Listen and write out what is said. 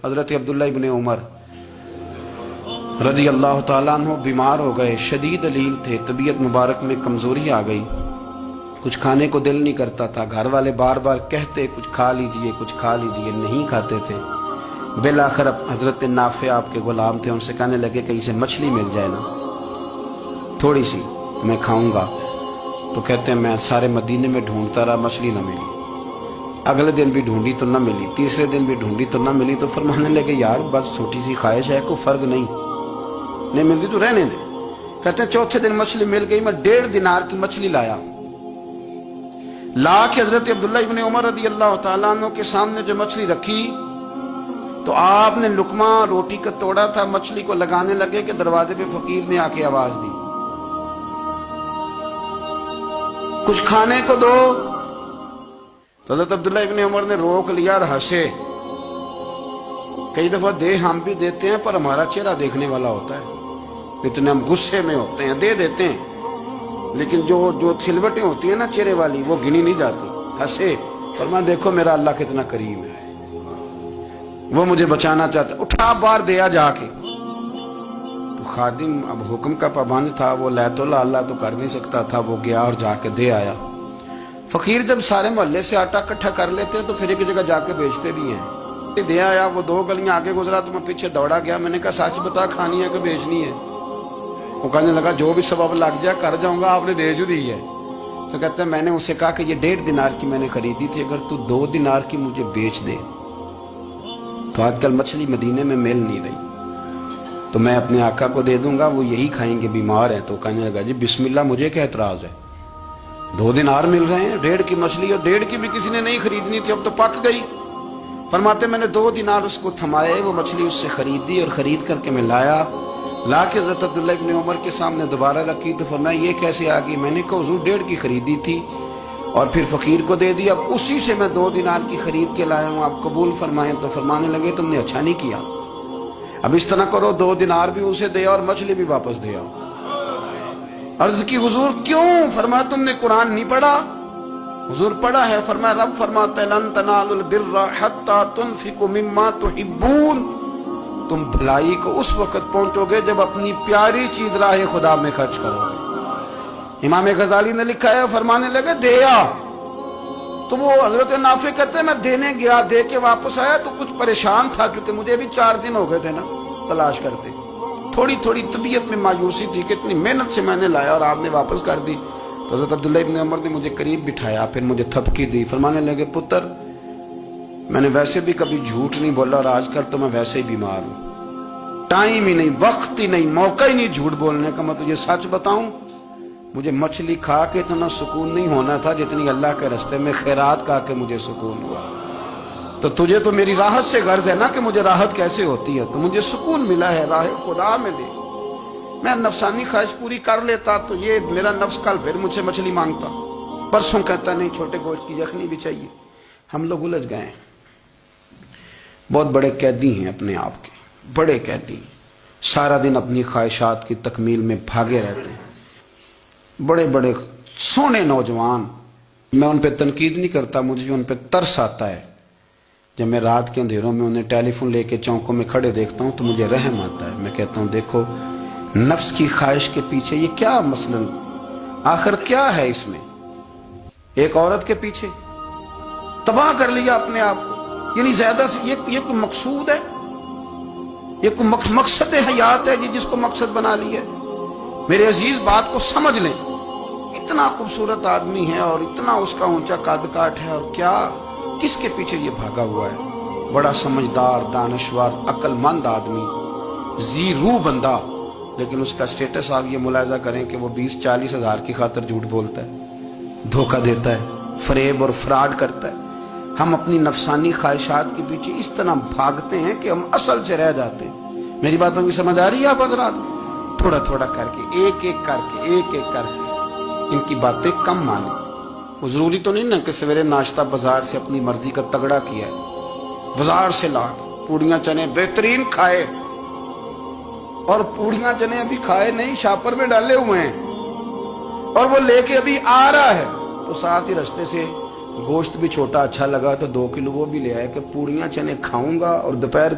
حضرت عبداللہ ابن عمر رضی اللہ تعالیٰ عنہ بیمار ہو گئے، شدید علیل تھے، طبیعت مبارک میں کمزوری آ گئی، کچھ کھانے کو دل نہیں کرتا تھا، گھر والے بار بار کہتے کچھ کھا لیجئے کچھ کھا لیجئے، نہیں کھاتے تھے۔ بالآخر حضرت نافع آپ کے غلام تھے، ان سے کہنے لگے کہ اسے مچھلی مل جائے نا تھوڑی سی، میں کھاؤں گا۔ تو کہتے ہیں میں سارے مدینے میں ڈھونڈتا رہا، مچھلی نہ ملی، اگلے دن بھی ڈھونڈی تو نہ ملی، تیسرے دن بھی ڈھونڈی تو نہ ملی، تو فرمانے لگے یار بس چھوٹی سی خواہش ہے، کوئی فرض نہیں ملتی تو رہنے دے۔ کہتے ہیں چوتھے دن مچھلی مل گئی، میں 1.5 دینار کی مچھلی لا کے حضرت عبداللہ ابن عمر رضی اللہ تعالیٰ عنہ کے سامنے جو مچھلی رکھی تو آپ نے لقمہ روٹی کا توڑا تھا، مچھلی کو لگانے لگے کہ دروازے پہ فقیر نے آ کے آواز دی کچھ کھانے کو دو۔ تو حضرت عبداللہ ابن عمر نے روک لیا اور ہنسے۔ کئی دفعہ دے ہم بھی دیتے ہیں پر ہمارا چہرہ دیکھنے والا ہوتا ہے، اتنے ہم غصے میں ہوتے ہیں، دے دیتے ہیں، لیکن جو سلوٹیں ہوتی ہیں نا چہرے والی وہ گنی نہیں جاتی۔ ہنسے، فرمایا دیکھو میرا اللہ کتنا کریم ہے، وہ مجھے بچانا چاہتا ہے، اٹھا بار دیا جا کے۔ تو خادم اب حکم کا پابند تھا، وہ لیت اللہ تو کر نہیں سکتا تھا، وہ گیا اور جا کے دے آیا۔ فقیر جب سارے محلے سے آٹا اکٹھا کر لیتے ہیں تو پھر ایک جگہ جا کے بیچتے بھی ہیں۔ دے آیا، وہ 2 گلیاں آگے گزرا تو میں پیچھے دوڑا گیا، میں نے کہا سچ بتا کھانی ہے کہ بیچنی ہے؟ وہ کہنے لگا جو بھی سبب لگ جائے کر جاؤں گا، آپ نے دے جو دی ہے۔ تو کہتے ہیں میں نے اسے کہا کہ یہ 1.5 دینار کی میں نے خریدی تھی، اگر تو 2 دینار کی مجھے بیچ دے تو آج کل مچھلی مدینے میں مل نہیں رہی، تو میں اپنے آقا کو دے دوں گا، وہ یہی کھائیں گے، بیمار ہیں۔ تو کہنے لگا جی بسم اللہ، مجھے کیا اعتراض ہے، 2 دینار مل رہے ہیں، 1.5 کی مچھلی، اور 1.5 کی بھی کسی نے نہیں خریدنی تھی، اب تو پک گئی۔ فرماتے میں نے 2 دینار اس کو تھمائے، وہ مچھلی اس سے خریدی، اور خرید کر کے میں لا کے حضرت عبداللہ ابن عمر کے سامنے دوبارہ رکھی۔ تو فرمایا یہ کیسے آ گئی؟ میں نے کہا حضور 1.5 کی خریدی تھی اور پھر فقیر کو دے دی، اب اسی سے میں 2 دینار کی خرید کے لایا ہوں، آپ قبول فرمائیں۔ تو فرمانے لگے تم نے اچھا نہیں کیا، اب اس طرح کرو 2 دینار بھی اسے دے اور مچھلی بھی واپس دے آؤ۔ عرض کی حضور کیوں؟ فرمایا تم نے قرآن نہیں پڑھا؟ حضور پڑھا ہے۔ فرمایا رب فرماتا ہے لن تنالوا البر حتی تنفقوا مما تحبون، تم بھلائی کو اس وقت پہنچو گے جب اپنی پیاری چیز راہ خدا میں خرچ کرو گے۔ امام غزالی نے لکھا ہے، فرمانے لگے دے آ۔ تو وہ حضرت نافع کہتے ہیں میں دینے گیا، دے کے واپس آیا تو کچھ پریشان تھا، کیونکہ مجھے بھی 4 دن ہو گئے تھے نا تلاش کرتے، تھوڑی طبیعت میں مایوسی تھی کہ اتنی محنت سے میں نے لایا اور آپ نے واپس کر دی۔ تو حضرت عبداللہ ابن عمر نے مجھے قریب بٹھایا، پھر مجھے تھپکی دی، فرمانے لگے پتر میں نے ویسے بھی کبھی جھوٹ نہیں بولا، اور آج کل تو میں ویسے ہی بیمار ہوں، ٹائم ہی نہیں، وقت ہی نہیں، موقع ہی نہیں جھوٹ بولنے کا۔ میں تجھے سچ بتاؤں، مجھے مچھلی کھا کے اتنا سکون نہیں ہونا تھا جتنی اللہ کے راستے میں خیرات کھا کے مجھے سکون ہوا۔ تو تجھے تو میری راحت سے غرض ہے نا کہ مجھے راحت کیسے ہوتی ہے، تو مجھے سکون ملا ہے راہ خدا میں دے، میں نفسانی خواہش پوری کر لیتا تو یہ میرا نفس کل پھر مجھ سے مچھلی مانگتا، پرسوں کہتا نہیں چھوٹے گوشت کی یخنی بھی چاہیے۔ ہم لوگ الجھ گئے ہیں، بہت بڑے قیدی ہیں اپنے آپ کے، بڑے قیدی، سارا دن اپنی خواہشات کی تکمیل میں بھاگے رہتے ہیں، بڑے بڑے سونے نوجوان۔ میں ان پہ تنقید نہیں کرتا، مجھے ان پہ ترس آتا ہے، جب میں رات کے اندھیروں میں انہیں ٹیلی فون لے کے چوکوں میں کھڑے دیکھتا ہوں تو مجھے رحم آتا ہے۔ میں کہتا ہوں دیکھو نفس کی خواہش کے پیچھے یہ کیا مثلا آخر کیا ہے اس میں؟ ایک عورت کے پیچھے تباہ کر لیا اپنے آپ کو، یعنی زیادہ سے یہ کوئی مقصود ہے؟ یہ کوئی مقصد حیات ہے جس کو مقصد بنا لیا ہے؟ میرے عزیز بات کو سمجھ لیں، اتنا خوبصورت آدمی ہے اور اتنا اس کا اونچا قد کاٹ ہے، اور کیا کس کے پیچھے یہ بھاگا ہوا ہے؟ بڑا سمجھدار، دانشور، عقل مند آدمی، ذی روح بندہ، لیکن اس کا سٹیٹس آپ یہ ملاحظہ کریں کہ وہ 20-40 ہزار کی خاطر جھوٹ بولتا ہے، دھوکہ دیتا ہے، فریب اور فراڈ کرتا ہے۔ ہم اپنی نفسانی خواہشات کے پیچھے اس طرح بھاگتے ہیں کہ ہم اصل سے رہ جاتے ہیں۔ میری باتوں کی سمجھ آ رہی ہے آپ حضرات؟ تھوڑا تھوڑا کر کے، ایک ایک کر کے ان کی باتیں کم مانیں۔ وہ ضروری تو نہیں نا کہ سویرے ناشتہ بازار سے اپنی مرضی کا تگڑا کیا ہے، بازار سے لا پوڑیاں چنے بہترین کھائے، اور پوڑیاں چنے ابھی کھائے نہیں، شاپر میں ڈالے ہوئے ہیں، اور وہ لے کے ابھی آ رہا ہے، تو ساتھ ہی رستے سے گوشت بھی چھوٹا اچھا لگا تو 2 کلو وہ بھی لے آئے کہ پوڑیاں چنے کھاؤں گا اور دوپہر